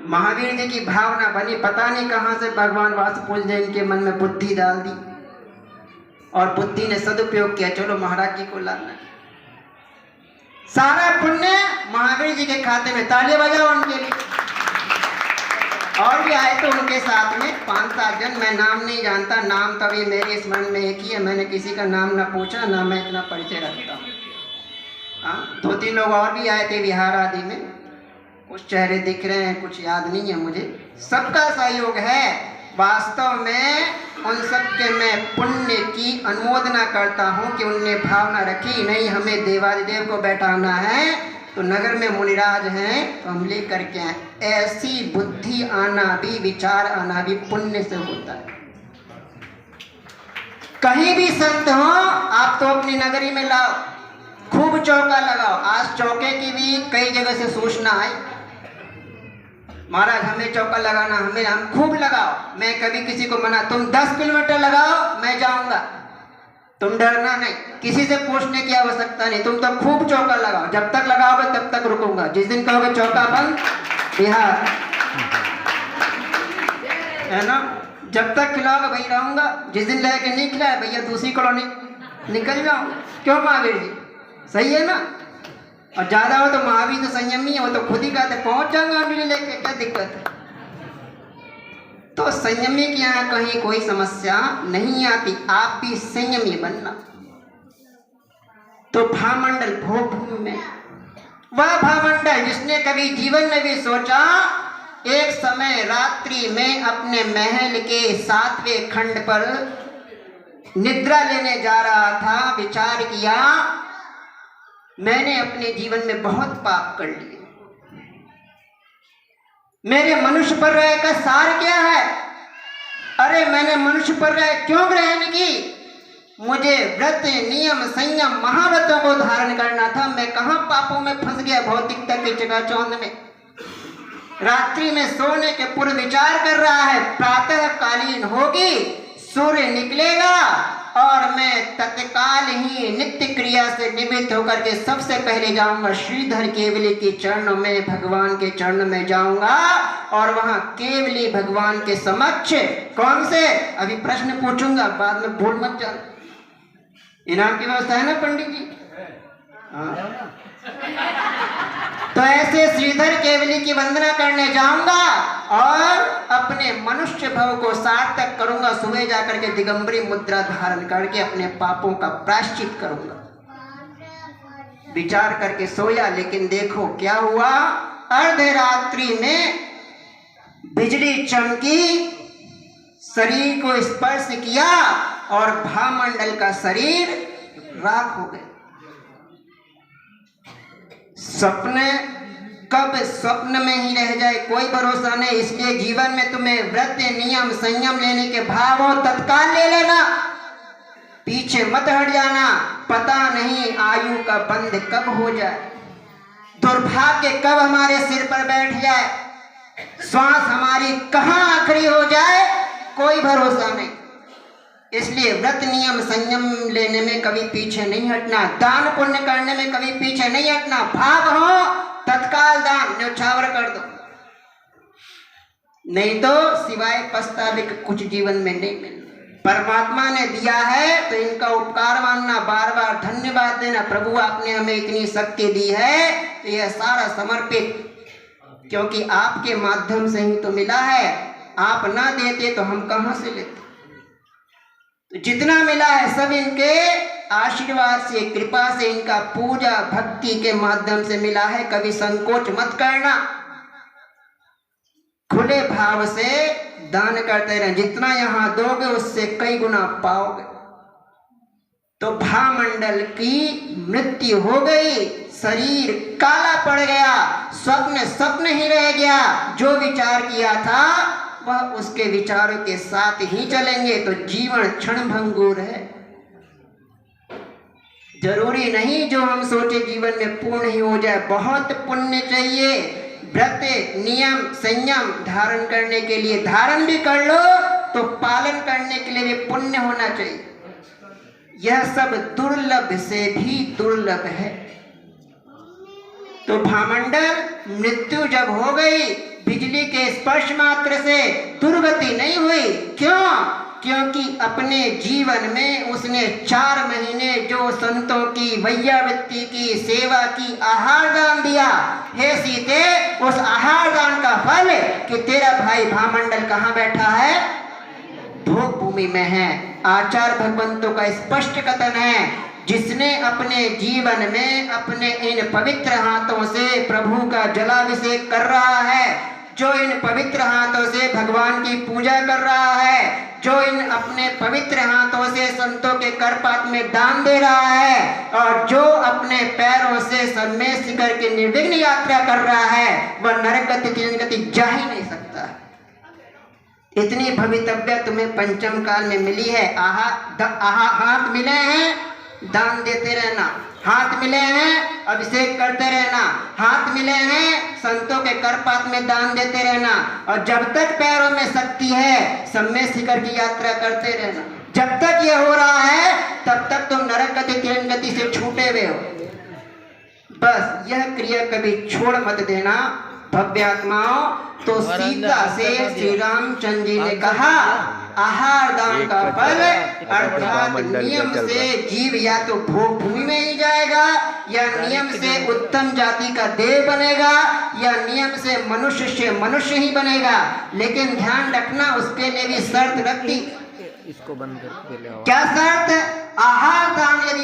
महावीर जी की भावना बनी, पता नहीं कहाँ से भगवान वासुपुंज ने इनके मन में बुद्धि डाल दी और बुद्धि ने सदुपयोग किया, चलो महाराज जी को लाना। सारा पुण्य महावीर जी के खाते में, ताली बजाओ उनके लिए। और भी आए तो उनके साथ में 5-7 जन, मैं नाम नहीं जानता, नाम तो अभी मेरे स्मरण में एक ही है, मैंने किसी का नाम ना पूछा, ना मैं इतना परिचय रखता हूँ। हाँ, 2-3 लोग और भी आए थे विहार आदि में, कुछ चेहरे दिख रहे हैं, कुछ याद नहीं है मुझे। सबका सहयोग है। वास्तव में उन सब के मैं पुण्य की अनुमोदना करता हूँ कि उनने भावना रखी, नहीं हमें देवादिदेव को बैठाना है तो नगर में मुनिराज हैं तो हम ले करके आए। ऐसी बुद्धि आना भी, विचार आना भी पुण्य से होता है। कहीं भी संत हो आप तो अपनी नगरी में लाओ, खूब चौका लगाओ। आज चौके की भी कई जगह से सूचना आई, महाराज हमें चौका लगाना, हम खूब लगाओ। मैं कभी किसी को मना, तुम 10 किलोमीटर लगाओ मैं जाऊंगा, तुम डरना नहीं, किसी से पूछने की आवश्यकता नहीं, तुम तो खूब चौका लगाओ, जब तक लगाओगे तब तक रुकूंगा। जिस दिन कहोगे चौका बंद, बिहार है ना, जब तक खिलाओगे भाई रहूंगा, जिस दिन लेके नहीं खिलाए भैया दूसरी कॉलोनी निकल जाओ। क्यों महावीर जी, सही है ना। और ज्यादा हो तो महावीर तो संयमी है, वो तो खुद ही कहते पहुंच जाऊंगा अंडली लेके, क्या दिक्कत है। तो संयमी के यहाँ कहीं कोई समस्या नहीं आती, आप भी संयमी बनना। तो भामंडल भोग भूमि में, वह भामंडल जिसने कभी जीवन में भी सोचा, एक समय रात्रि में अपने महल के 7वें खंड पर निद्रा लेने जा रहा था, विचार किया मैंने अपने जीवन में बहुत पाप कर लिए, मेरे मनुष्य पर रह का सार क्या है। अरे मैंने मनुष्य पर रह क्यों ग्रहण की, मुझे व्रत नियम संयम महाव्रतों को धारण करना था, मैं कहां पापों में फंस गया भौतिकता की चकाचौंध में। रात्रि में सोने के पूर्व विचार कर रहा है, प्रातः कालीन होगी, सूर्य निकलेगा और मैं तत्काल ही नित्य क्रिया से निमित्त होकर के सबसे पहले जाऊंगा श्रीधर केवली के चरणों में, भगवान के चरणों में जाऊंगा और वहां केवली भगवान के समक्ष, कौन से, अभी प्रश्न पूछूंगा बाद में भूल मत जाना। इनाम की व्यवस्था है ना पंडित जी। हाँ। तो ऐसे श्रीधर केवली की वंदना करने जाऊंगा और अपने मनुष्य भव को सार्थक करूंगा। सुबह जाकर के दिगंबरी मुद्रा धारण करके अपने पापों का प्रायश्चित करूंगा। विचार करके सोया, लेकिन देखो क्या हुआ, अर्धरात्रि में बिजली चमकी, शरीर को स्पर्श किया और भामंडल का शरीर राख हो गया। स्वप्न कब स्वप्न में ही रह जाए कोई भरोसा नहीं, इसलिए जीवन में तुम्हें व्रत नियम संयम लेने के भाव हो तत्काल ले लेना, पीछे मत हट जाना। पता नहीं आयु का बंध कब हो जाए, दुर्भाग्य कब हमारे सिर पर बैठ जाए, श्वास हमारी कहां आखिरी हो जाए, कोई भरोसा नहीं। इसलिए व्रत नियम संयम लेने में कभी पीछे नहीं हटना, दान पुण्य करने में कभी पीछे नहीं हटना। भाव हो तत्काल दान न्यौछावर कर दो, नहीं तो सिवाय पछतावे के कुछ जीवन में नहीं मिलना। परमात्मा ने दिया है तो इनका उपकार मानना, बार बार धन्यवाद देना, प्रभु आपने हमें इतनी शक्ति दी है तो यह सारा समर्पित, क्योंकि आपके माध्यम से ही तो मिला है, आप ना देते तो हम कहां से लेते। तो जितना मिला है सब इनके आशीर्वाद से, कृपा से, इनका पूजा भक्ति के माध्यम से मिला है। कभी संकोच मत करना, खुले भाव से दान करते रहे, जितना यहां दोगे उससे कई गुना पाओगे। तो भामंडल की मृत्यु हो गई, शरीर काला पड़ गया, स्वप्न स्वप्न ही रह गया, जो विचार किया था वह उसके विचारों के साथ ही चलेंगे तो जीवन क्षणभंगुर है। जरूरी नहीं जो हम सोचे जीवन में पूर्ण ही हो जाए, बहुत पुण्य चाहिए। व्रत नियम संयम धारण करने के लिए, धारण भी कर लो तो पालन करने के लिए भी पुण्य होना चाहिए। यह सब दुर्लभ से भी दुर्लभ है। तो भामंडल मृत्यु जब हो गई, बिजली के स्पर्श मात्र से दुर्गति नहीं हुई। क्यों? क्योंकि अपने जीवन में उसने 4 महीने जो संतों की वैयावृत्ति की सेवा की, आहार दान दिया। हे सीते, उस आहार दान का फल कि तेरा भाई भामंडल कहाँ बैठा है? भोग भूमि में है। आचार्य भगवंतों का स्पष्ट कथन है, जिसने अपने जीवन में अपने इन पवित्र हाथों से प्रभु का जलाभिषेक कर रहा है, जो इन पवित्र हाथों से भगवान की पूजा कर रहा है, जो इन अपने पवित्र हाथों से संतों के करपात में दान दे रहा है, और जो अपने पैरों से सम्मेश शिखर की निर्विघ्न यात्रा कर रहा है, वह नरक गति तीन गति जा ही नहीं सकता। इतनी भवितव्य तुम्हें पंचम काल में मिली है। हाथ मिले हैं, दान देते रहना। हाथ मिले हैं, अभिषेक करते रहना। हाथ मिले हैं, संतों के करपात में दान देते रहना। और जब तक पैरों में शक्ति है, सम्मेश शिखर की यात्रा करते रहना। जब तक ये हो रहा है, तब तक तुम नरक गति तीन गति से छूटे हुए हो। बस यह क्रिया कभी छोड़ मत देना भव्यात्माओं। तो सीता से श्री रामचंद्र जी ने कहा, आहार दान का फल अर्थात नियम से जीव या तो भोग भूमि में ही जाएगा, या नियम से उत्तम जाति का देव बनेगा, या नियम से मनुष्य ही बनेगा। लेकिन ध्यान रखना, उसके लिए भी शर्त रख दी। इसको बंद करके ले आओ। क्या शर्त? आहार दान यदि